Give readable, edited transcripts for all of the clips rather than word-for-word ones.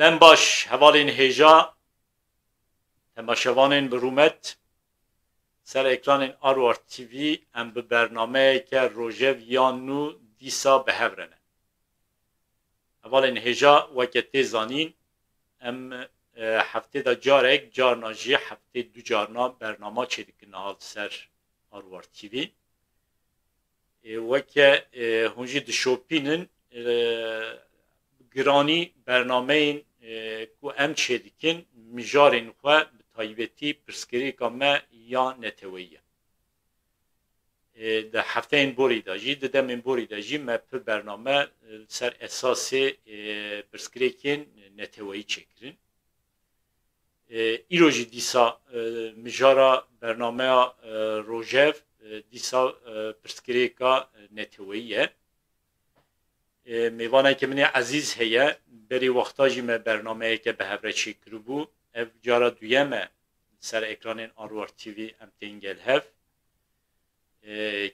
دم باش هوالین هیجا تماشاوانین برومت سر اکران آروار تیوی ام به برنامه که روژو یانو دیسا به هورنه هوالین هیجا وکتی زانین ام هفته دا جارک جارناجی هفته دو جارنا برنامه چیدی که نهال سر آروار تیوی وکه هنجی دشوپینن گرانی برنامه این کو ام چیدیکن مجارین خواه به تایبتی پرسکری کامه یا نتویه ده هفته این بوری دا جی ده دم این بوری دا جی ما پر برنامه سر اساس پرسکری کن نتویی چکرین ایرو جی دیسا مجارا برنامه روژو دیسا پرسکری که نتویه میوانه که منی عزیز هیه بری وقتا جی ما برنامه که به هفره چی کرو بو اف جارا دویمه سر اکران آروار تیوی ام تینگل هف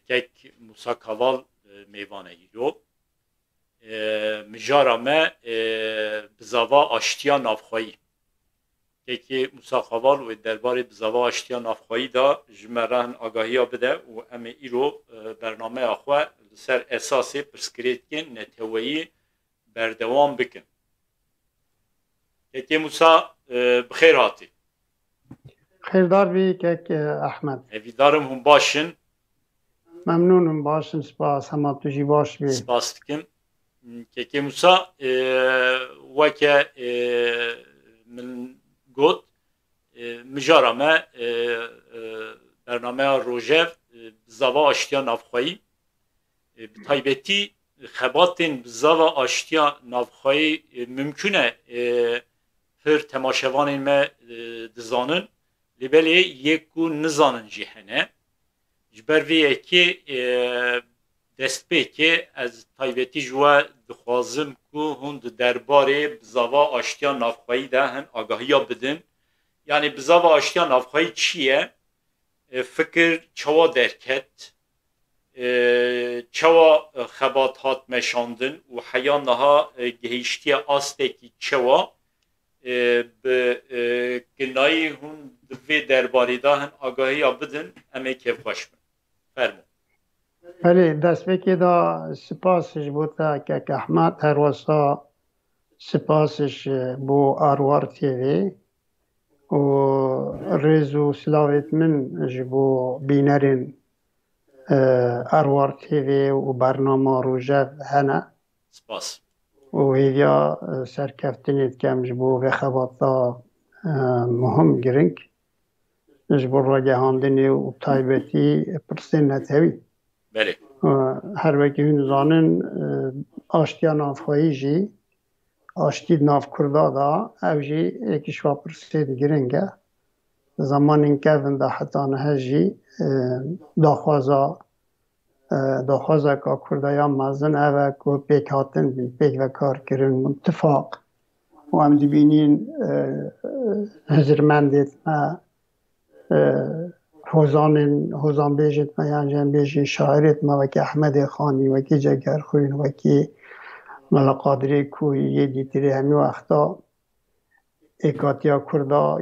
کک موسا کاوال میوانه ایرو مجارا ما بزاوا آشتیا نافخوایی که موسا کاوال و دربار بزاوا آشتیا نافخوایی دا جمران آگاهی ها بده و ام ایرو برنامه آخواه سر اساسی پرسکریت کن نتویی بردوام بکن که موسا بخیر هاتی خیردار بی که احمد اویدارم هم باشن ممنونم باشن سپاس همه توجی باش بی سپاس دکم که موسا وکه من گوت مجارا ما برنامه روژو زوا آشتیا نافخوایی بتایبتی خباتین بزاوا آشتیا نافخوایی ممکنه پر تماشاوان ما دزانن لیبلی یکو نزانن جهنه جبر ویه که دست به که از تایبتی جوا دخوازم که هند درباره بزاوا آشتیا نافخوایی ده هن آگاهی ها بدن یعنی بزاوا آشتیا نافخوایی چیه؟ فکر چوا درکت چوا خبات هات مشاندن و حیانها گهیشتی آسته که چوا به گناهی هون دوی درباری ده هن آگاهی ها بدن امی که خوش من فرمون بله دست بکی دا سپاسش بود که احمد هر واسا سپاسش بو آروار تیوی و ریزو سلاویت من جبو بینرین آروار تیوی و برنامه روژو هنه سپاس و هیویا سرکفتنید کم جبو و خباتا مهم گرنگ جبو را جهاندنی و تایبتی پرسین نتوی بله هر وکی هون زانن آشتیا نافخوایی جی آشتی ناف کردا دا او جی یکیش و پرسید گرنگه زمان اینکه ونده حتی نه جی داخوازا که کردایان مازن اوه که پیک هاتن بی پیک و کار کرن متفاق و هم دبینین هزرمندیت ما هوزان بیجت ما یعنی بیجین شاعرت ما وکی احمد خانی وکی جگر خوین وکی ملا قادری کوی یه دیتری همی وقتا ایکاتیا کردا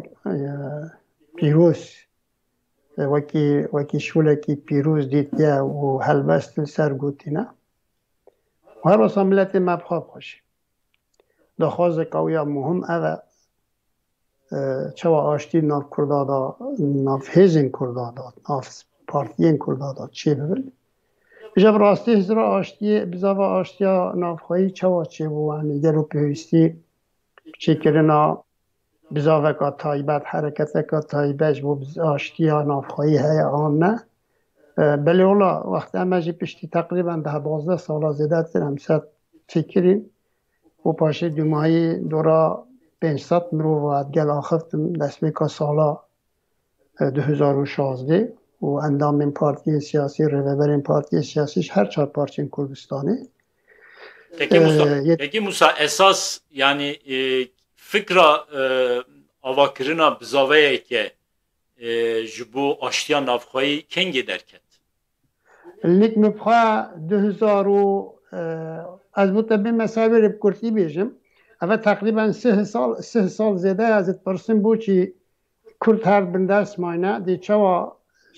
پیروز وکی شولکی پیروز دیتیا و هلبست سر گوتی نه و هر واسه ملت مبخواب خوشی دخواز قویا مهم اوه چوا آشتی ناف کردا دا ناف هیزین کردا دا ناف پارتیین کردا دا چی ببین جب راستی هزرا آشتی بزاوا آشتیا نافخوایی چوا چی بو هنی گلو پیوستی چی کرنا بزاوا که تایبت حرکت که تایبش بو آشتیا نافخوایی های آن نه بله اولا وقتی همه جی پشتی تقریبا 10-12 سالا زیده ترم ست فکرین و پاشه دومایی دورا 500 مرو و گل آخفتم دست بکا سالا 2016 و اندام این پارتی سیاسی روبر این پارتی سیاسیش هر 4 پارچین کردستانی Peki Musa esas yani fikra avakirina bizaveye ki jibu aştiya navxoyi kengi derket? لیک مبخوا 2000 از بوده به مسابقه کرتی بیشم اول تقریبا 3 سال زیده ازت پرسیم بو چی کرد هر بندست ماینه دی چوا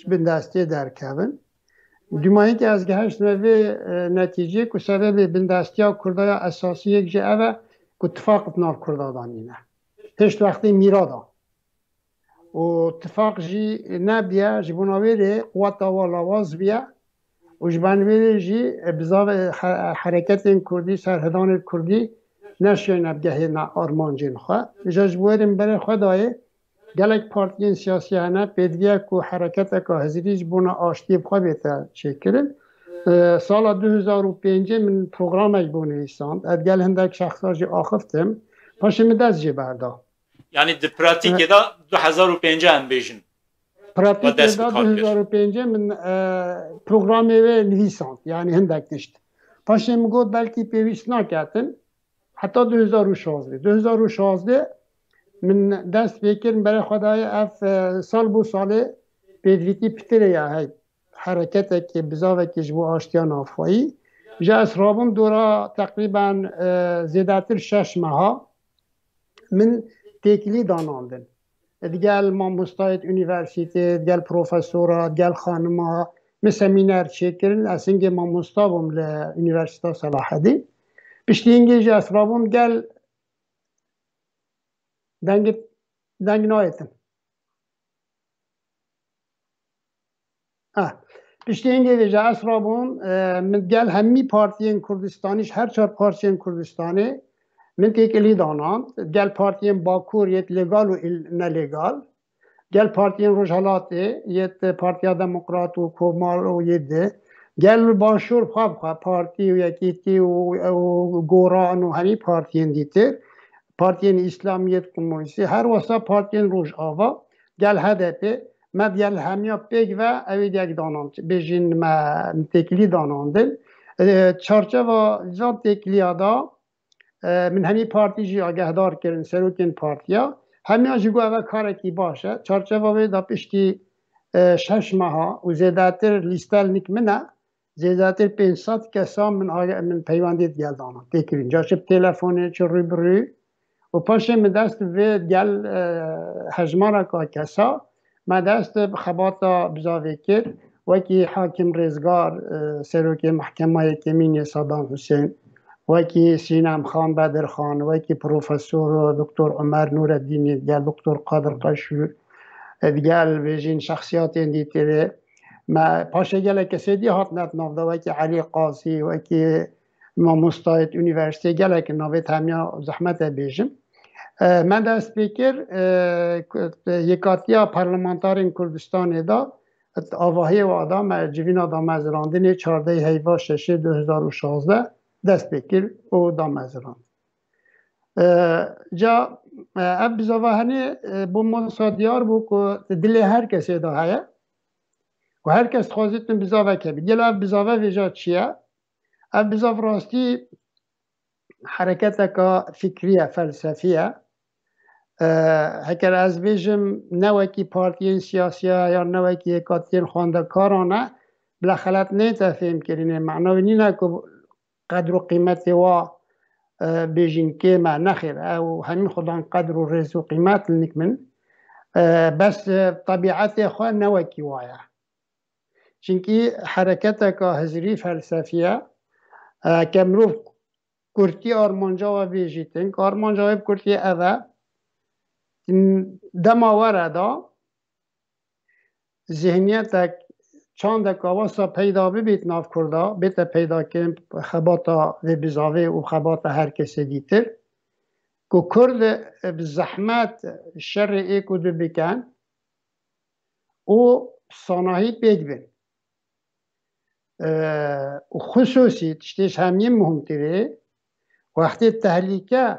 بندستی در کبن دومایی که از گهشت نوی نتیجه که سبب بندستی ها کردای اساسی یک جه اوه که اتفاق ناف کردادانینه هشت وقتی میرادا و اتفاق جی نبیه جبوناویره قوات والاواز بیه و جبانویره جی بزاو حرکت کردی سرهدان کردی نشین ابگهی نا آرمانجین خواه جبویرم بره خدای گلک پارتیین سیاسی هنه پیدویه که حرکت که هزیریج بونا آشتی بخواه بیتا چه کرن سال 2005 من پروگرامش بونه ایساند ادگل هندک شخصا جی آخفتم پاشم دست جی بردا یعنی دی پراتیک دا 2005 هم بیشن پراتیک دا 2005 من پروگرامی و نویساند یعنی هندک نشت پاشم گفت بلکی پیویست نکتن حتی 2016 من دست بکرم برای خدای اف سال بو ساله پیدویتی پتره یا های حرکت که بزاوه که جبو آشتیان آفایی جا اسرابون دورا تقریبا زیادتر 6 ماها من تکلی داناندن دیگل ما مستاید انیورسیتی دیگل پروفسورا دیگل خانما من سمینر چه کرن از اینگه ما مستابم لانیورسیتا صلاح الدین پشتی اینگه جا اسرابون گل دنگ نایتن پشتی اینگه ویجا اسرابون من گل همی پارتیین کردستانیش هر 4 پارتیین کردستانی من تکلی داناند گل پارتیین باکور یت لگال و نلگال گل پارتیین روجهلاتی یت پارتیا دموکرات و کومال و یده گل باشور خواب پارتی و یکیتی و گوران و همی پارتیین دیتر پارتیین اسلامیت کمونیستی هر واسه پارتیین روش آوا گل هدفه ما دیال همیا پیگ و اوید یک داناند بیشین ما تکلی داناندن چارچه و جان تکلی آدا من همی پارتی جی آگهدار کرن سروکین پارتیا همیا جگو اوه کاره کی باشه چارچه و ویدا پشتی 6 ماها و زیادتر لیستل نکمنه زیادتر 500 کسا من پیواندید گل داناند تکلین جا شب تلفونه چه روی بروی و پاشه من دست و گل حجمارا که کسا ما دست خباتا بزاوی کرد وکی حاکم رزگار سروکی محکمه کمین صدام حسین وکی سینم خان بدر خان وکی پروفسور دکتر عمر نور الدینی دیگل دکتر قادر قشور دیگل بیجین شخصیات دیتره ما پاشه گل کسی دی هات نت نافده وکی علی قاسی وکی ما مستاید انیورسیتی گل که نوید همیا زحمت بیجم من دست بکر یکاتیا پارلمانتارین کردستان دا آواهی و آدم جوین آدم از راندن 14 هیوا 6 2016 دست بکر و دام از راند جا اب بزاوهنی بو منصا دیار بو که دل هر کسی دا هیا و هر کس خوازیتن بزاوه که بید گل اب بزاوه ویجا چیه اب بزاو راستی حرکت که فکریه فلسفیه هکر از بیجم نوکی پارتیین سیاسی یا نوکی اکاتیین خواندکارانه بلا خلط نیتا فهم کرینه معناوی نینه که قدر و قیمت و بیجین که ما نخیر او همین خودان قدر و رز و قیمت لنکمن بس طبیعت خواه نوکی وایا چونکی حرکت که هزری فلسفیه که مروف کرتی آرمانجا و بیجیتن که آرمانجا و کرتی اوه دما وردا ذهنیت چند کاواسا پیدا ببیت ناف کردا بیت پیدا کن خباتا و بزاوه و خباتا هر کسی دیتر که کرد بزحمت شر ایکو دو بکن و صناهی پیگ بین و خصوصی تشتیش همین مهمتره وقتی تحلیکه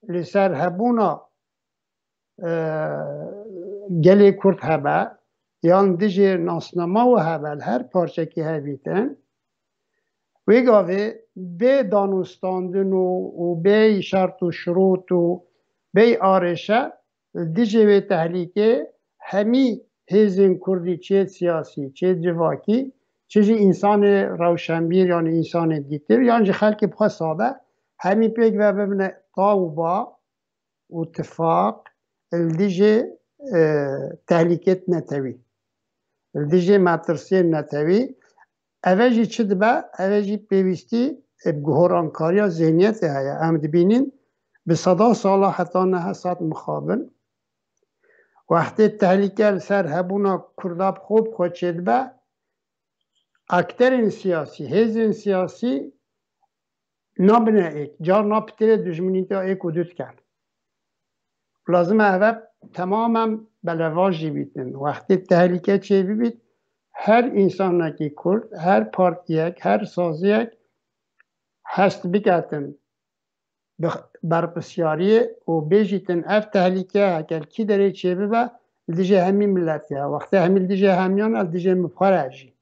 لسر هبونا گلی کرد هبه یان دیجی ناسنما و هبل هر پارچه که هبیتن ویگاوی به دانستاندن و به شرط و شروط و به آرشه دیجی و تحلیکه همی هیزن کردی چه سیاسی چه جواکی چه انسان روشنبیر یعنی انسان دیتر یعنی خلق بخواه ساده همی پیگ و ببینه طاوبة واتفاق الديجي تهليكات نتوي الديجي ما ترسين نتوي اوجي چدبه اوجي بيوستي بجهور أنكاريا ذهنيتها هي ام دبينين بصدا سالا حتى نه ساعت مخابن وقتی التهليكة سر هبونا كرداب خوب خود چدبه اکترین سیاسی هزین سیاسی نابنه ایک جار نابتره دجمنیتا ایک و دوت کرد لازم اوه تماما بلواجی بیتن وقتی تهلیکه چه بید هر انسان که کرد هر پارتیک هر سازیک هست بکتن برپسیاری و بیجیتن اف تهلیکه اگر کی داره چه بید دیجه همی ملتی ها وقتی همی دیجه همیان از دیجه مفارجی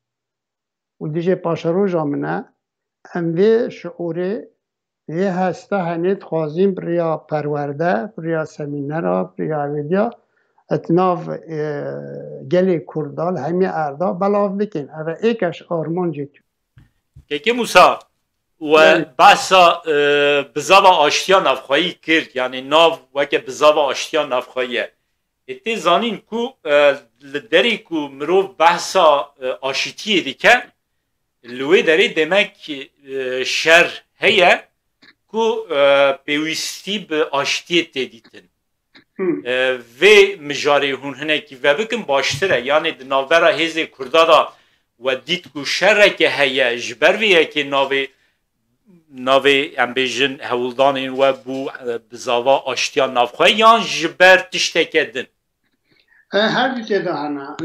و دیجه پاشروج آمنه اموی شعوره یه هسته هنید خوازیم بریا پرورده بریا سمینه بریا ویدیا اتناف گلی کردال همی اردا بلاف بکن اوه ایکش آرمان جیتو که موسا و بحثا بزاوا آشتیا نفخایی کرد یعنی ناو وکه بزاوا آشتیا نفخاییه ایتی زانین کو دری کو مروف بحثا آشتیه دیکه لوی داری دمک شر هیه کو پیوستی به آشتیه تدیتن و مجاری هون هنه که و بکن باشتره یعنی ناوره هزه کردادا و دید کو شر که هیه جبر ویه که ناوی امبیجن هولدانین و بو بزاوا آشتیا نافخواه یان جبر تشتکدن هر دوی ده هنه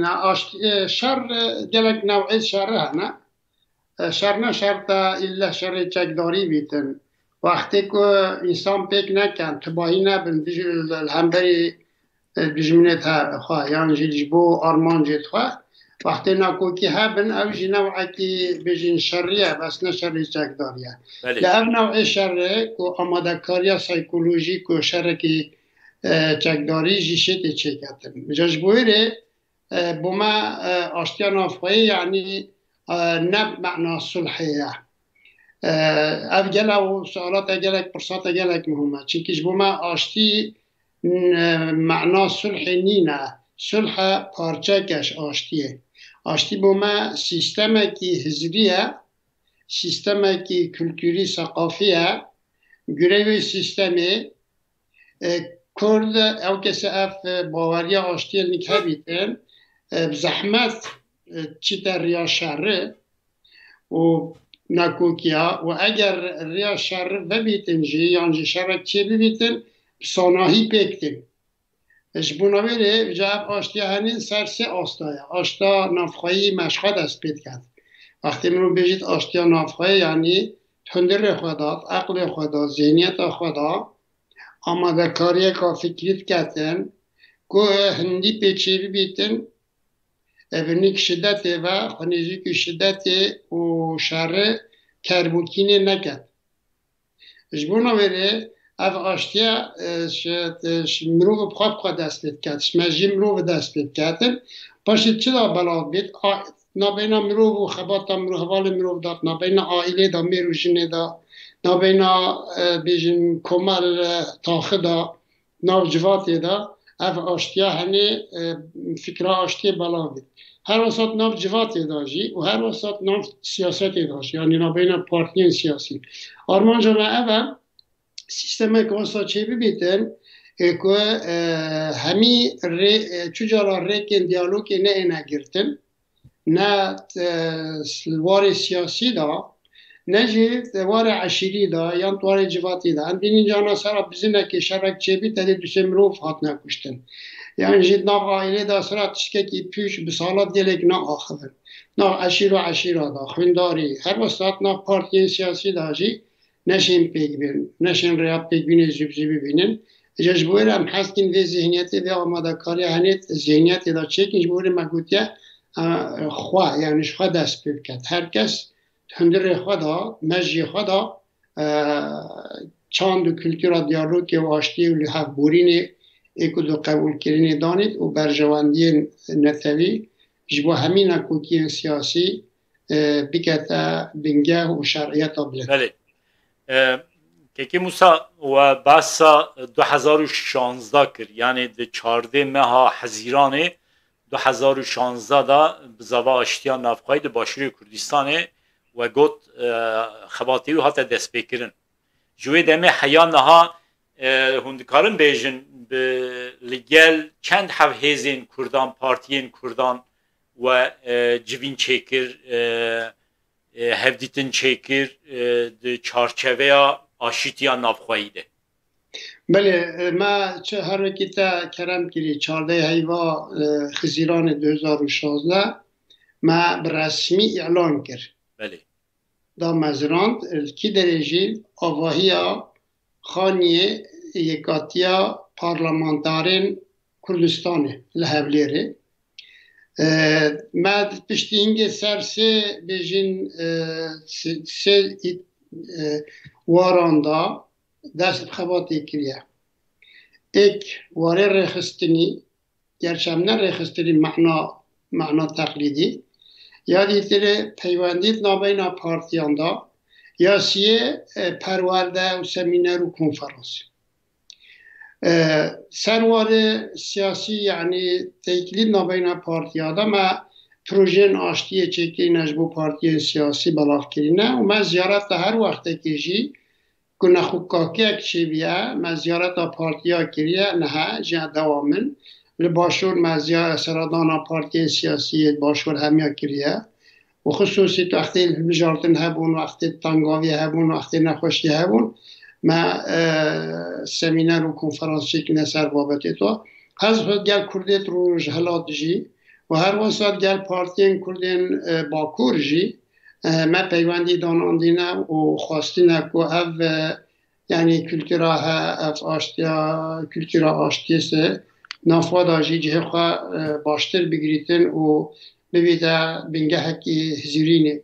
شر گلک نوعی شر هنه شر تا الا شر چکداری بیتن وقتی که انسان پیک نکن تباهی نبن الهمبری بجمنت خواه یعنی جلجبو آرمان جید خواه وقتی نکوکی هبن او جی نوعی که بجین شریه بس نه شر چکداریه لعب نوع شره که آماده کاریا سایکولوژی که شر که چکداری جیشت چه کتن جلجبویره بوما آشتیا نافخوایی یعنی نب معنا صلحیه اف گله و سوالات گلک پرسات گلک مهمه چیکیش بوما آشتی معنا صلح نینه صلح پارچه کش آشتیه آشتی بوما سیستمه که هزریه سیستمه که کلتوری ثقافیه گروه سیستمی کرد او کسی اف باوری آشتی نکه بیتن بزحمت چی در ریا شره و نکوکیا و اگر ریا شر ببیتن جی یعنی شرک چی ببیتن بساناهی پیکتن جبوناویره جاب آشتی هنین سرسی آستایا آشتا نافخایی مشخد است پید کرد وقتی منو بجید آشتی نافخایی یعنی تندر خدا عقل خدا ذهنیت خدا آماده کاری که فکریت کردن که هندی پیچی ببیتن evrenlik şiddeti ve xonizik şiddeti و شر کربوکینه نکد جبونا ویره اف آشتیا مروف بخواب دست بید کرد شمجی مروف دست بید کردن پاشید چی دا بلاد بید نابینا مروف و خباتا مروف حوال مروف داد نابینا آیله دا میرو جنه دا نابینا بیجن کمال تاخه دا ناو جواتی دا اف آشتیا هنی فکره آشتی بلاد بید هر وسط ناف جواتی داشتی و هر وسط ناف سیاستی داشت یعنی نابین پارتیین سیاسی آرمان جمعه اول سیستم که واسه چه ببیتن که همی چجارا ریکن دیالوگی نه نگرتن نه وار سیاسی دا نه وار عشیری دا یا وار جواتی دا اندین اینجا نصرا بزنه که شرک چه بید تدی دوسه مروف هات نکشتن یعنی جد ناف عائله دا سرا تشککی پیش بسالات گلک نا آخفن ناف عشیر دا خوینداری هر وسط ناف پارتیین سیاسی دا جی نشین پیک بین نشین ریاب پیک بین زبزی بینن جبویر هم حسکین و ذهنیتی و آماده کاری هنیت ذهنیتی دا چکن جبویر مگوتیه خواه یعنی خواه دست پیب کرد هر کس تندر خدا مجی خدا چاند و کلتور دیالوگ و آشتی و لحف بورینی ایکو دو قبول کردن دانید و برجواندی نتوی جبو همین اکوکی سیاسی بکتا بنگه و شرعیت بلد بله که موسا و بسا 2016 کرد یعنی ده 14 ماه حزیران 2016 دا بزاوا اشتیا نافخوای ده باشوری کردستان و گوت خباتی و حتی دست بکرن جوی دمه حیان نها هندکارن بیجن لگل چند هفهزین کردان پارتیین کردان و جوین چکر هفدیتن چکر ده چارچوه آشتیا نافخوایی ده بله ما چه هر وقتی تا کرم کردی 14 هیوا خزیران 2016 ما برسمی اعلان کرد بله دا مزراند کی درجه آواهی خانیه یکاتیا پارلمانتارین کردستان لحبلیره ما پشتی اینگه سر سه بیجین سه واراندا دست خواهی کریه ایک واره رخستنی گرچه نه رخستنی معنا تقلیدی یا دیتره پیوندید نابینا پارتیان دا یا سیه پرورده و سمینر و کنفرانس سروار سیاسی یعنی تکلید نابینا پارتیان دا ما پروژه آشتی چکی نجبو پارتی سیاسی بلاف کرینه و ما زیارت هر وقت که جی کنه خوکاکی اکشی بیا ما زیارت پارتیا کریه نه جا دوامن لباشور مزیا سرادان پارتی سیاسی باشور همیا کریه و خصوصی تو وقتی بجارتن هبون وقتی تنگاوی هبون وقتی نخوشی هبون ما سمینر و کنفرانسی که نسر بابتی تو از خود گل کردیت رو جهلات جی و هر وسط گل پارتی کردین باکور جی ما پیوندی داناندینه و خواستینه که او یعنی کلتورا اف آشتیا کلتورا آشتیسه نافوادا جی جه خواه باشتر بگریتن و ببیده بینگه حکی هزیرینه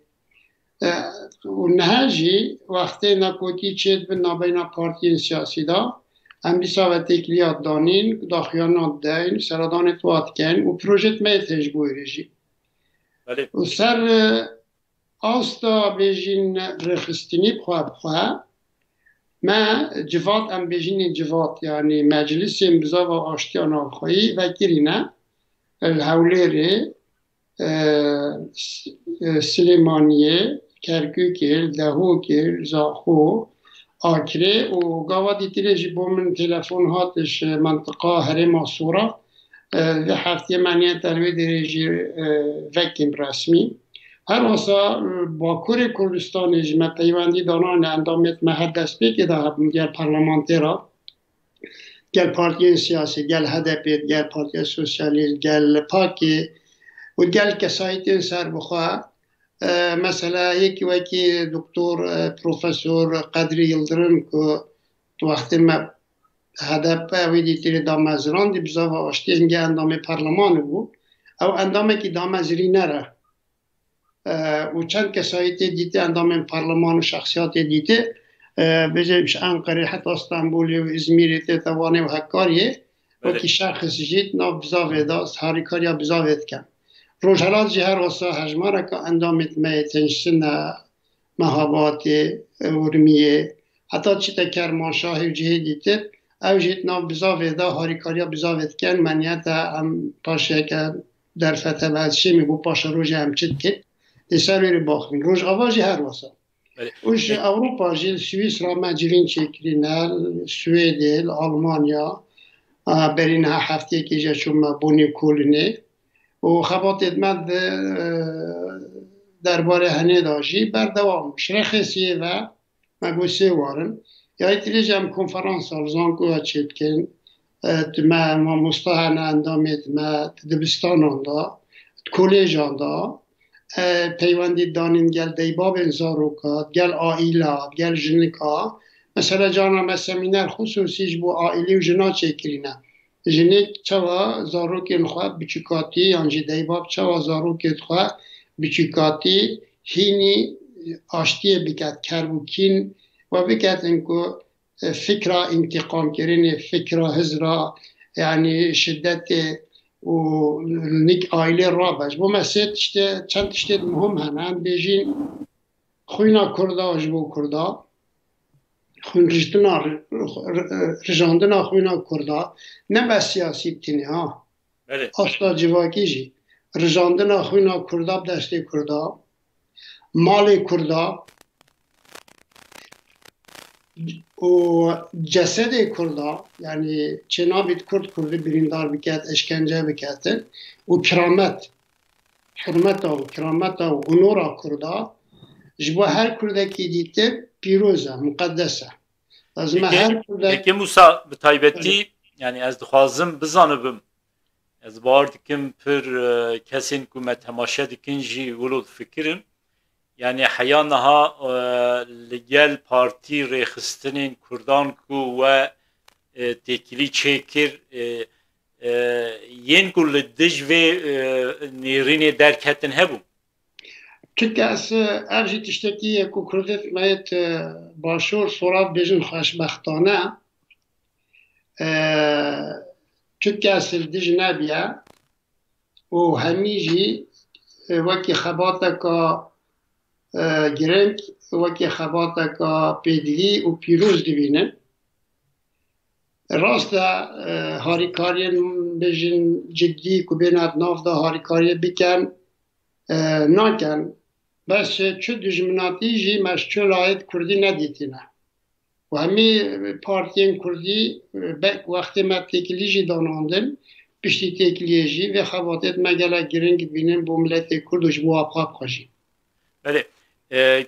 و نه جی وقتی نکوتی چید به نابینا پارتی سیاسی دا هم بیسا و تکلیات دانین داخیانات دین سرادان توات کن و پروژت میتش بویره جی و سر آستا بیجین رخستینی بخواه ما جوات ام بیجین جوات یعنی مجلس امضا و آشتیان آخوایی و گرینه الهولیر سلیمانیه کرکوکل دهوکل زاخو آکره و گاوا دیتیره جی بومن تلفون هاتش منطقه هرم آسورا و هفته معنیت تروی دیره وکیم رسمی هر واسا باکور کردستان جمع پیوندی دانان اندامت مهد دست بی که گل پارلمانترا گل پارتی سیاسی گل هدپیت گل پارتی سوسیالیست گل پاکی و گل کسایت سر بخواه مثلا یکی وکی دکتر پروفسور قدری یلدرم که تو وقتی ما هدف ویدی تیر دامزران دی بزا و آشتی انگه اندام پارلمان بود او اندامه که دامزری نره و چند کسایی دیده اندام پارلمان و شخصیات دیده بجایش انقره حتی استانبولی و ازمیری توانه و حکاریه و که شخص جید نا بزاوه داست هاریکاریا بزاوه کن روشالات جهر واسا هجماره که اندامت میتنشن مهابات ورمیه حتی چی کرمانشاه و جهه دیده او جید نا بزاوه دا هاریکاریا بزاوه کن منیت هم پاشه که در فتح بعدشی میگو پاشه روژ هم چید که سروی باخمین روز آواجی هر واسه اوش اوروپا جیل سوئیس را مجرین چکرینه سوئد آلمانیا برین هفته که جا شما بونی کولنه و خبات ادمد درباره هنه داشی بردوامش رخصیه و مگوسه وارن یا ایتریج هم کنفرانس آرزانکو ها چید کن ما مستحن اندامید ما دبستان آندا کلیج آندا پیوندی دانین گل دیباب زاروکات گل آئیلات گل جنکات مثلا جانا ما سمینر خصوصیش بو آئیلی و جنا چکرینه جنک چوا زاروکین خواه بچکاتی یانجی دیباب چوا زاروکین خواه بچکاتی هینی آشتی بکت کروکین و بکت انکو فکر انتقام کرین فکر هزرا یعنی شدت و نیک آیله را باش بو مسید چند تشتید مهم هنن بیجین خوینا کردا و جبو کردا خونریشتنا رجاندنا خوینا کردا نه بس سیاسی بتینی ها بله اصلا جواکی جی رجاندنا خوینا کردا بدسته کردا مال کردا و جسد کردا yani çenabit Kürt kurdu birindar biket eşkence biketin و keramet hürmet o keramet o onura kurda jbo her kurdaki dite piroza mukaddese lazım her kurda peki Musa bi taybetî yani ez dixwazim bizanibim ez bar dikim pir kesên ku me temaşe dikin jî wilo difikirin yani heya niha li gel partî rêxistinên Kurdan ku we têkilî çêkir yên ku li dij vê nêrînê derketin hebû Çünkü ev jî tiştekî ku Kurdet meyet başûr sorav bêjin xweşbextane çünkü li dij nebiye û hemî jî wekî xebateka girêng wekî xebateka pêdivî û pîroz dibînin rast e harîkariyên bêjin ciddî ku bên ev nav da harîkariye bikin nakin bes çi dijminatî jî meşçû layet Kurdî nedîtîne û hemî partiyên Kurdî wextê me têkilî jî danandin piştî têkiliyê jî vê xebatê me gelek girîng dibînin bo miletê Kurd û ji bo apap xwe jî Belê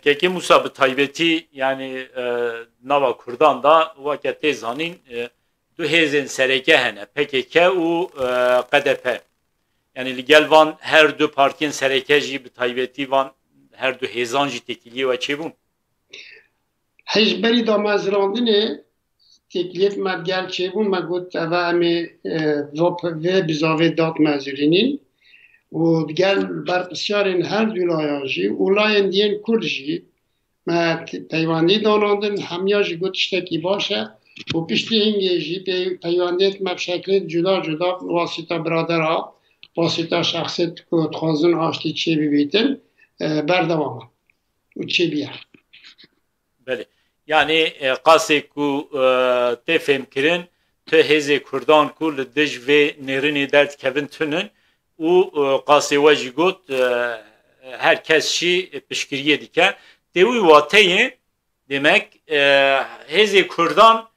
kekê Musa bi taybetî yani nava Kurdan da weke tê zanîn du hêzên sereke hene PKK û QDP yani li gel van her du partiyên sereke jî bi taybetî van her du hêzan jî têkiliyê we çêbûn hejberî damezrandinê têkiliyet me gel çêbûn me got ev emê vê bizavê dat mezirînîn û gel berpisyarên her du layan jî û layên diyên Kurd jî me peywandî danandin hemiya jî got tiştekî baş e û piştî hingê jî peywandiyek me bi şeklê cuda cuda wasîta biradera wasîta şexsê ku dixwazin aştî çê bibîtin berdewam û çêbiye Belê yani qasê ku tê fêmkirin tu hêzê Kurdan ku li dij vê nêrînê derdikevin tune û qasê we jî got herkes jî piştgiriyê dike tê wî wateyê demek hêzê Kurdan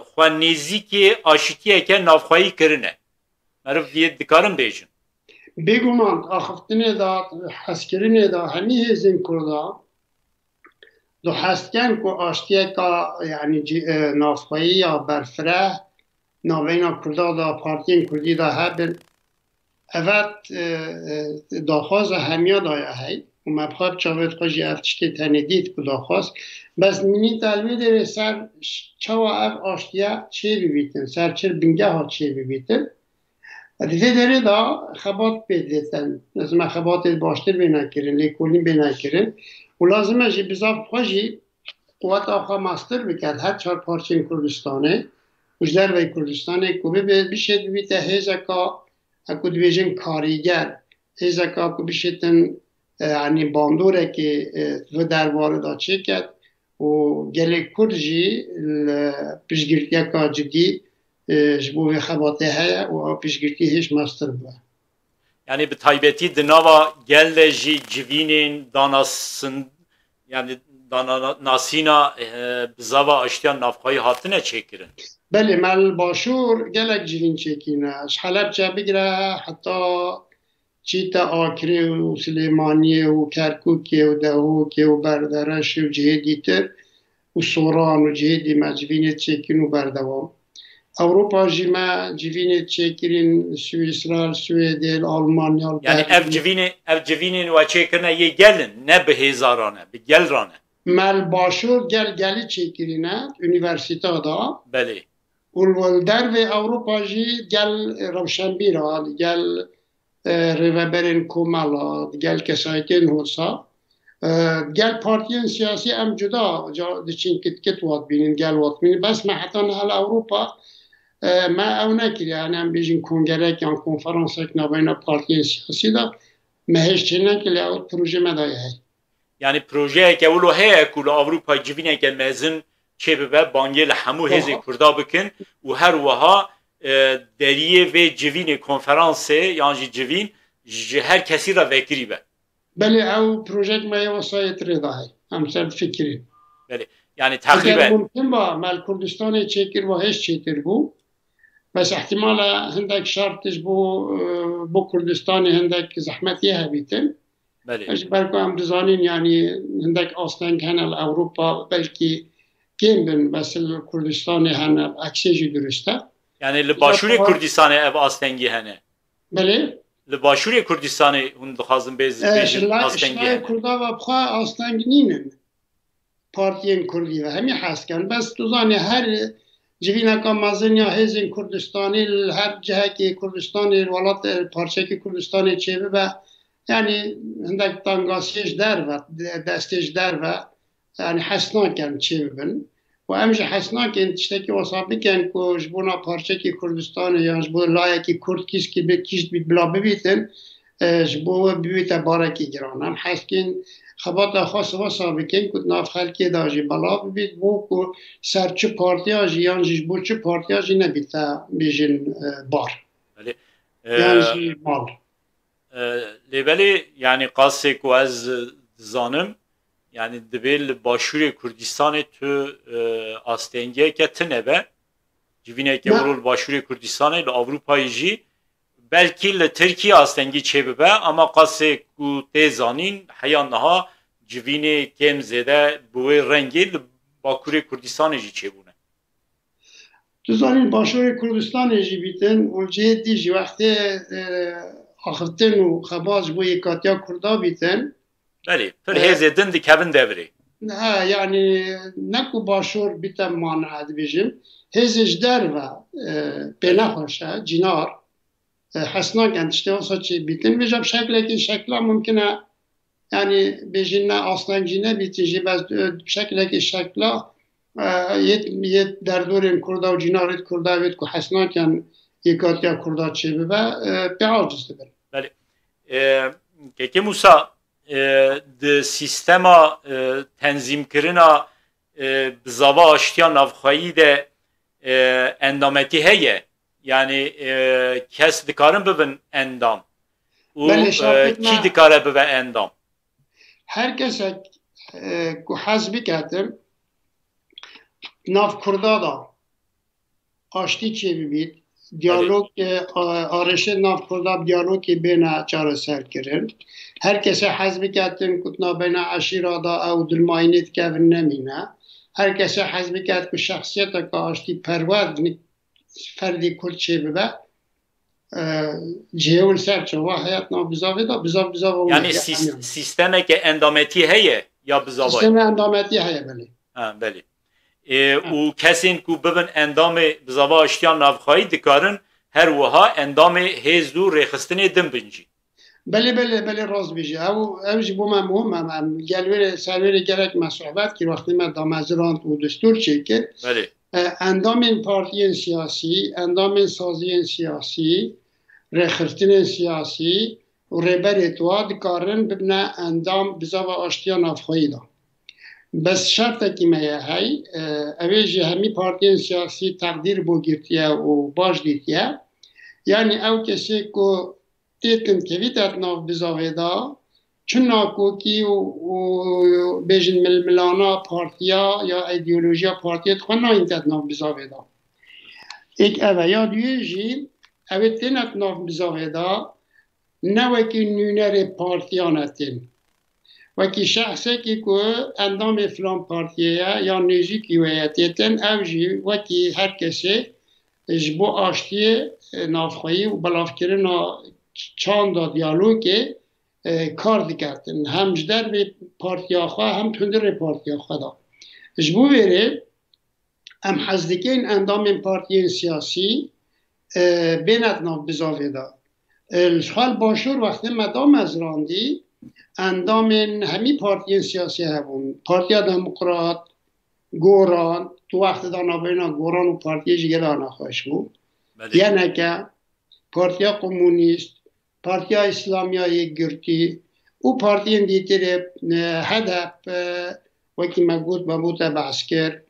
xwe nêzîkê aşîtiyeke navxweyî kirine meriv vê dikarin bêjin bêguman axiftinê da hezkirinê da hemî hêzên Kurda du hezkirin ku aştiyeka yani navxweyî ya berfireh navêna Kurda da partiyên Kurdî da hebin evet daxwaza hemiya da ye hey û me bixwe bi çavê xwe jî ev tiştê tenê dît ku daxwaz bes mînî telvê derê ser çawa ev aştiya çê bibîtin ser çir bingeha çê bibîtin di vê derê da xebat pê dîtin me xebatê baştir bê nekirin lêkolîn bê nekirin û lazim e jî bizav xwe jî quweta xwe mastir bike her çar parçeyên Kurdistanê û ji derveyê Kurdistanê ku bibe bişê bibîte hêzeka ku dibêjin karîger hêzeka ku bişêtin yani bandoreke vi derbarê da çêket û gelek Kurd jî piştgirtiyeka cidî ji bo vê xebatê heye û ew piştgirtî hêj mastir bibe yani bi taybetî di nava gel de jî civînên danasın yani danasîna bizava aştiyan navxweyî hatine çêkirin Belê me başûr gelek civîn çêkîne ji Helepçe bigire heta çîta Akirê û Silêmaniyê û Kerkûkê û Dehokê û Berdereşê û cihê dîtir û Soran û cihê dî me civînê çêkîn û berdewam Ewropa jî me civînê çêkirîn Swîsra Swêdê Almanya yani ev civînên we çêkirine yê gelin ne bi hêzaran e bi gelran e me başûr gelî çêkirîne üniversiteta da belê û dervê Ewropa jî gel rewşenbîra gel rêveberên komela gel kesayetên hosa gel partiyên siyasî em cuda diçin kitkit wat bînin gel wat bînin bes me heta nihal Ewropa me ew nekiriye yani em bêjin kongerek yan konferansek navbeyna partiyên siyasî da me hêj çê nekiriye ew proje me daye hey yani projeyeke wilo heye ku li Avrupayê civîneke mezin چه به بانگل همو هز کردا بکن و هر وها دریه و جوین کنفرانس یعنی جوین هر کسی را وکری به بله او پروژه ما یه وسایت رضا هی همسر فکری بله یعنی تقریبا ممکن با مال کردستان چکر و هیچ چیتر بو بس احتمال هندک شرطش بو کردستان هندک زحمتیه هبیتن بله اش برکو هم دزانین یعنی هندک آستان هنال اوروپا بلکی کم بن بس کردستان هنال اکسیجی درسته یعنی لباشور کردستان او آستنگی هنه بله لباشور کردستان هون دخوازم بیجن آستنگی هنه کردا و بخواه آستنگ نینن پارتین کردی و همی هست کن بس دوزانی هر جوینا که مازن یا هزین کردستانی هر جهه که کردستانی ولات پارچه که کردستانی چه به یعنی هندک تانگاسیش در و دستش در و یعنی حسنا کن چه ببین و همش حسنا کن تشتکی وصابی کن که جبونا پارچه که کردستانی یا جبو لایه که کرد کیس که بکیشت بید بلا ببیتن جبو ببیت بارکی گران هم حس کن خبات خاص وصابی کن که ناف خلکی داجی بلا ببیت بو که سر چه پارتیاجی یا جبو چه پارتیاجی نبیتا بیجن بار یعنی مال لیبلی یعنی قاسه که از زانم یعنی دبیل باشور کردستان تو آستنگیه که تنبه جوینه که ورول باشور کردستان ل اروپایی جی بلکی ل ترکیه آستنگی چه ببه اما قاسه که تزانین حیانها جوینه کم زده بوی رنگی ل باکور کردستان جی چه بونه تزانین باشور کردستان جی بیتن اولجه دیجی وقتی آخرتن و خباز بو یکاتیا کردا بیتن بله پر هزدن دی کبن دوری نه یعنی نکو باشور بیتن مانعد بیجم هزش در و بنا خوشه جنار حسنا گندشته واسه چی بیتن بیجم شکل ممکنه یعنی بیجن نه اصلا جنه بیتیجی بس شکل یه در دور کردا و جنارت کردا بیت که حسنا کن یکاتیا کردا چی ببه پیعاجز دبن بله که موسا د سیستما تنظیم کردن بزاوا آشتیا نافخایی ده اندامتی هیه یعنی کس دکارن ببین اندام و کی دکاره ببین اندام هر کس که حزبی کتن ناف کردا دا آشتی چی ببید دیالوگ آرش ناف کردا دیالوگی بین چاره سر کردن هر کسی حزبی کردن کتنا بین عشیره دا او دلماینید که نمینه هر کسی حزبی کرد که شخصیت که آشتی پرورد فردی کرد چه ببه جهول سر چه و حیات نا بزاوی دا بزاوی یعنی سیستمی که اندامتی هیه یا بزاوی سیستم اندامتی هیه بله بله و کسی که ببین اندام بزاوا آشتیان نافخایی دکارن هر وها اندام هزدو ریخستنی دم بنجی بله راست بیجه او جبو من مهم گلویر سرویر گرک مسئوبت که وقتی من دامزراند و دستور چکر بله اندام پارتی سیاسی اندام سازی سیاسی ریخستن سیاسی و ریبر اتواد کارن ببنه اندام بزاوا آشتیان نافخایی دا بس شرط که میه های اویجی همی پارتی سیاسی تقدیر بو گرتیه و باش دیتیه یعنی او کسی که دیتن که ویدت ناف بزاوه دا چون ناکوکی و بیجن ململانا پارتیا یا ایدئولوژیا پارتیت خواه نا اینتت ناف بزاوه دا ایک اوه یا دوی جی اوه تینت ناف بزاوه دا نوکی نونر پارتیانتین وکی شخصی که اندام فلان پارتیه یا نزیکی ویتیتن او جی وکی هر کسی جبو آشتی نافخوایی و بلافکرین چند دیالوگی کار دیگرتن هم جدر به پارتیا خواه هم تندر پارتیا خواه دا جبو بره هم حزدکین اندام پارتی سیاسی بینت ناف بزاوه دا الحال باشور وقتی مدام از راندی اندام همی پارتی سیاسی هبون پارتی دموکرات گوران تو وقت دانا بینا گوران و پارتی جگر دانا خواهش بود یعنی که پارتی کمونیست پارتی اسلامی های گرتی او پارتی دیتر هدف وکی مگود بابوت بحث کرد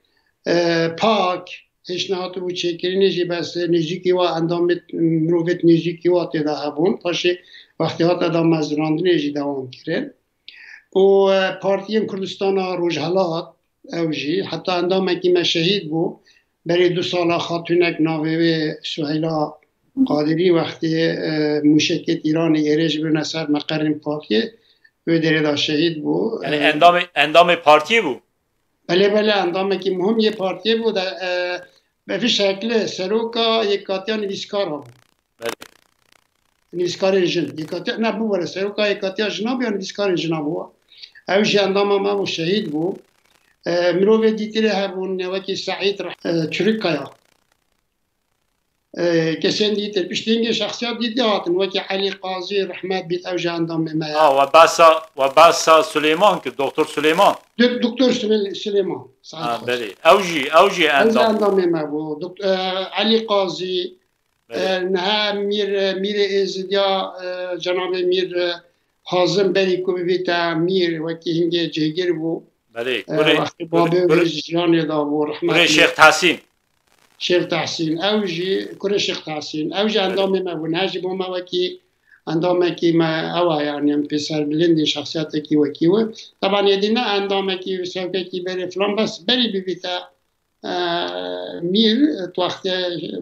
پاک هشنهات و چکرین جی بس نزدیکی و اندام مروت نزدیکی و تدا هبون پاشه وقتی ها تدا مزراندن جی دوام کرد و پارتی کردستان روجهلات اوجی حتی اندام اکی شهید بو برای 2 سال خاتونک ناوه سهیلا قادری وقتی مشکت ایران ایرج برن سر مقرن پارتیه و در شهید بو یعنی اندام پارتی بو بله اندام که مهم یه پارتی بود به شکل سروکا یک کاتیا نویسکار ها بود نویسکار جن یک کاتیا نه بو سروکا یک کاتیا جناب یا نویسکار جناب بود اوش اندام ما شهید بود مروه دیتره هبون وکی سعید چرکایا کسین دیتر پشتینگ شخصیت دیده هاتن وکی علی قاضی رحمت بیت اوش اندام ما و باسا سلیمان که دکتر سلیمان دکتر سلیمان بله اوجی اندام ما بود علی قاضی نه میر ازدیا جناب میر حازم بری کو بیتا میر وکی هنگه جهگیر بود بله وقتی بابه ویژیان دا بود رحمت شیخ تحسین اوجی کره شیخ تحسین اوجی اندام ما بود نجی بو ما وکی اندام کی ما اوه یعنی هم پسر بلندی شخصیت کی وکی و طبعا یدینه اندام کی سوکه کی بری فلان بس بری بیتا میر تو وقت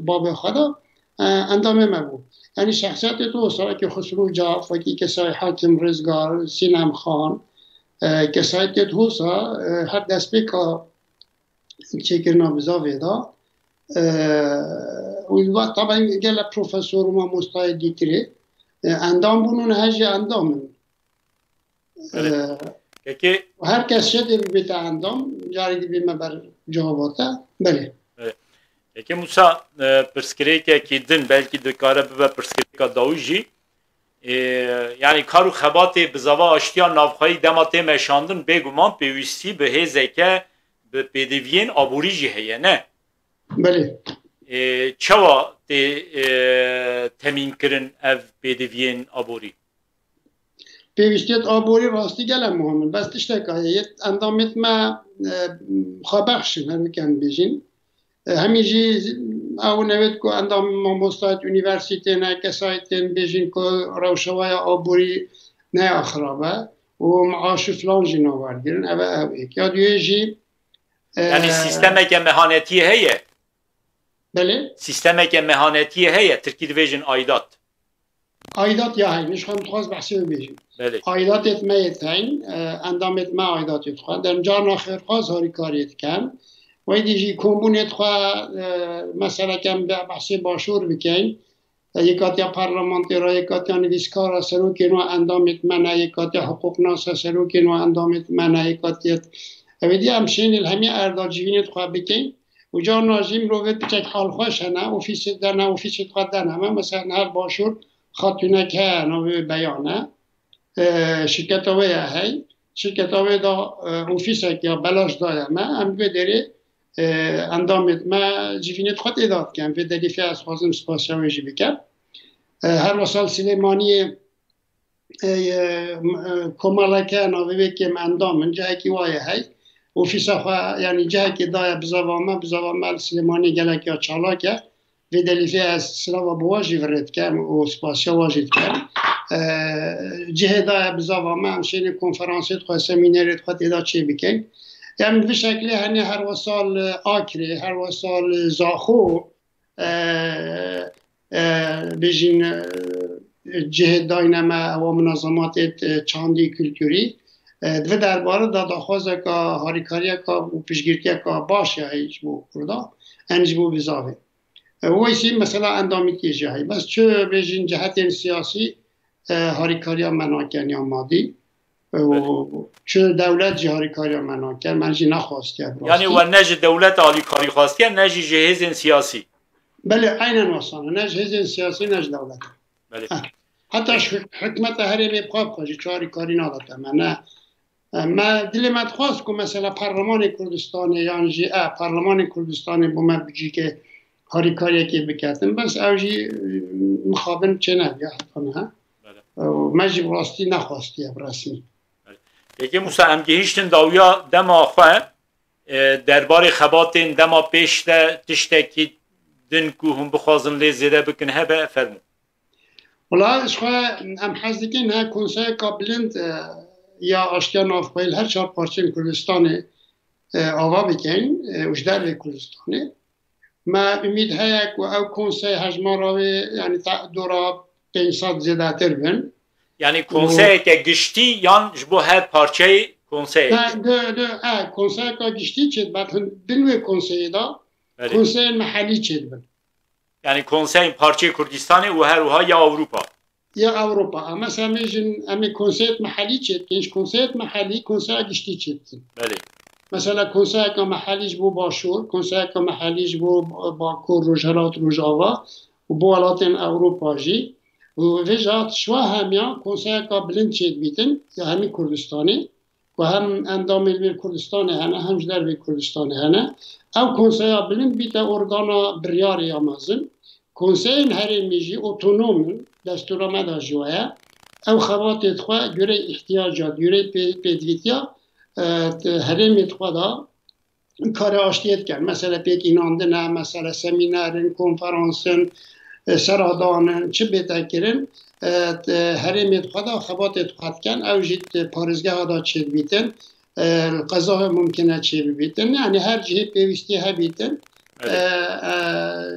باب خدا اندام ما بود یعنی شخصیت تو سوی که خسرو جاف وکی کسای حاکم رزگار سینم خان کسایی که تو سا هر دست بکا چکرنا بزاوی دا و طبعا گل پروفسور ما مستعد دیتره اندام بونون هجی اندامن هر کس شده بیت اندام جاری بیم بر جواباتا بله که موسا پرسکریکه که دن بلکی دکاره ببه پرسکریکه داویجی یعنی کارو خباتی بزاوا آشتیا نافخایی دماتی مشاندن بگومان پیوستی به هزه که به پیدوین آبوری جی هیه نه بله چوا تمین کرن اف پیدوین آبوری پیوستیت آبوری راستی گلم مهمه بس تشتکایه اندامت ما خوابخشن همی کن بیشین همیجی او نوید که اندام مستعد یونیورسیتی نه کسایتین بیشین که روشوای آبوری نه اخرابه و معاش فلان جی نوارگیرن او ایک یا دیوی جی یعنی سیستمه که مهانتی هیه بله سیستمه که مهانتی هیه ترکی دویجن آیدات یا هی نشخوام تخواست بحثی رو بیشین بله آیدات اتمایت هین اندام اتما آیدات اتخواه در جان آخر خواست هاری کاریت کن و دیجی کمبونیت خواه مثلا کم بحثی باشور بکن یکاتیا پارلمانتی را یکاتیا نویسکار سروکی نو اندامت منه یکاتیا حقوق ناس سروکی نو اندامت منه یکاتیت اویدی همشین الهمی اردار جوینت خواه بکن و جا نازیم رو وید چک حال خوش هنه اوفیست دنه اوفیست خواه دنه مثلا هر باشور خاتونه که نوی بیانه شرکت آوه هی شرکت آوه دا اوفیسه که بلاش دایم هم بداره اندامت ما جیفینت خود اداد کن و دلیفی از خوازم سپاسیاویجی بکن هر وصال سلیمانی کمالکه ناوی بکم اندامن جایی که وایه هی اوفیسه خواه یعنی جایی که دای بزاوامه سلیمانی گلک یا چالاکه و دلیفی از سلاو بواجی ورد کن و سپاسیاویجی کن جه دای بزاوامه همشین کنفرانسیت خواه سمینریت خود اداد چی بکن یعنی به شکلی هنی هر وصال آکری هر وصال زاخو بجین جه داینما و منظمات چاندی کلتوری و درباره دادخوازه که هاریکاریه که و پیشگیرتیه که باشه هیچ بو کرده انج بو بزاوه ویسی مثلا اندامیتی جهی بس چه بجین جهت سیاسی هاریکاریا مناکن یا مادی چه دولت جهاری کاری منو کرد من جی نخواستی یعنی و نج دولت عالی کاری خواستی نج جهیز سیاسی بله عینا واسانه نج جهیز سیاسی نج دولت بله حتی حکمت هرمی بخواب خواهی چهاری کاری نداده من دل من خواست که مثلا پارلمان کردستان یعنی جی پارلمان کردستان با من بجی که هاری کاری که بکردم بس اوجی مخابن چه نبیه حتی نه من جی براستی نخواستی رسمی یکی موسا امگه هیشتن داویا دم آخواه درباره خباتین دما پیش ده تشتکی دن کو هم بخوازن لی زیده بکن هبه فرمو. والله اشخوا ام حزدکین ها کنسای کابلند یا آشتیا نافخویل هر چهار پارچین کردستان آوا بکن وجدار به کردستانه ما امید هیا که او کنسای هجماراوی یعنی دورا 500 زیده تر بن یعنی کنسای که گشتی یان جبو هر پارچه کنسای کنسای که گشتی چید بعد دنوی کنسای دا کنسای محلی چید بن یعنی کنسای پارچه کردستانه و هر وها یا اروپا یا اروپا اما سمیجن امی کنسای محلی چید کنش کنسای محلی کنسای گشتی چید بله مثلا کنسای که محلیش بو باشور کنسای که محلیش بو باکور روجهلات روجاوا و بو ولاتین اروپا جی و ویجات شوا همیا کنسای که بلند چید بیتن یا همی کردستانی و هم اندام الوی کردستان هنه هم جدر وی کردستان هنه او کنسای بلند بیت ارگانا بریاری آمازن کنسای هرمیجی اتونوم دستورامه جواه او خواتت خواه گره احتیاجات گره پیدویتیا هرمیت خواه دا کار آشتیت کرد مثلا پیک ایناندنه مثلا سمینارن کنفرانسن سرادانن چه بیتا کرن هرمیت خواه دا خواتت خواه کن او جید پارزگاه دا چید بیتن قضا ممکنه چه بیتن یعنی هر جهه پیوستی ها بیتن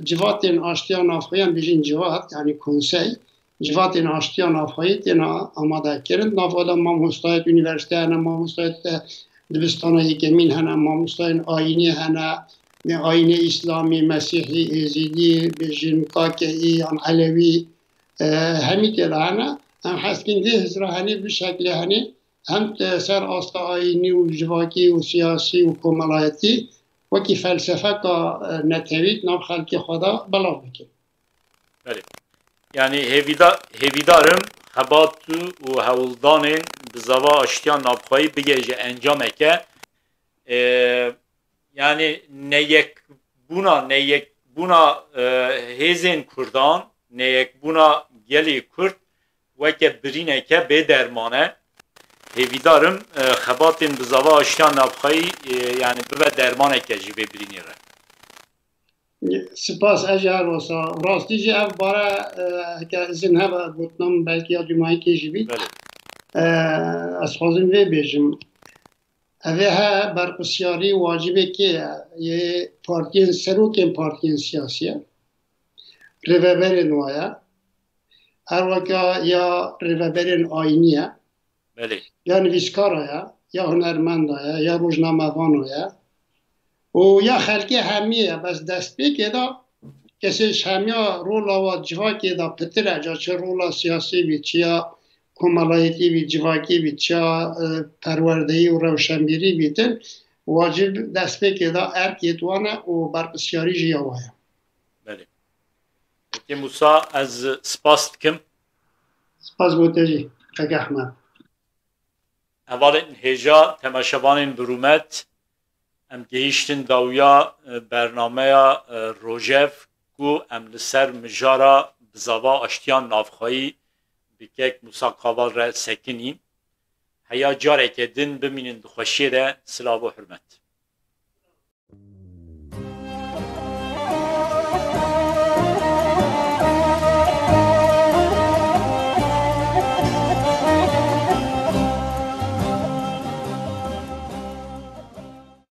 جواتین آشتیا نافخویان بیشین جوات یعنی کنسی جواتین آشتیا نافخویی تینا آماده کرن نافخویان ماموستایت یونیورسیته هنه ماموستایت دبستانه یکمین هنه ماموستایت آینی هنه آینی اسلامی مسیحی ازیدی بیشین کاکهی علوی همی تیلا هنه هم حسکین ده هزرا هنه بشکل هنه هم سر آستا آینی و جواکی و سیاسی و کمالایتی وکی فلسفه که نتوید نام خلقی خدا بلا بکن بله یعنی هیویدارم خباتو و هولدانین بزاوا اشتیان نابخواهی بگیجه انجامه که یعنی نیک بونا هیزین کردان نیک بونا گلی کرد وکه برینه که به درمانه هیویدارم خباتین بزاوا اشتیان نابخواهی یعنی به درمانه که جی ببرینی را سپاس اجر واسا راستی جی اف باره که ازن هبه بودنم بلکه یادومایی که جی بید از خوازم وی بیجم اوه ها برقسیاری واجبه که یه پارتین سروکین پارتین سیاسیه ریوبرین وایا هر وکا یا ریوبرین آینیه یا نویسکارایه یا هنرمندایه یا روزنامه‌وانایه و یا خلقی همیه بس دست بگه دا کسیش همیا رولا و جواکی دا پتره جا چه رولا سیاسی بید چه یا کمالایتی بید جواکی بید چه پروردهی و روشنبیری بیدن واجب دست بگه دا ارکیتوانه و برقسیاری جیاوایه بله که موسا از سپاس کم سپاس بوده جی خیلی احمد اول هجا تماشاوانین برومت ام گهیشتن داویا برنامه روژف کو ام لسر مجارا بزاوا اشتیان نافخایی بکک موسا قاوال را سکنین هیا جاره که دن بمینین دخوشی ده سلام و حرمت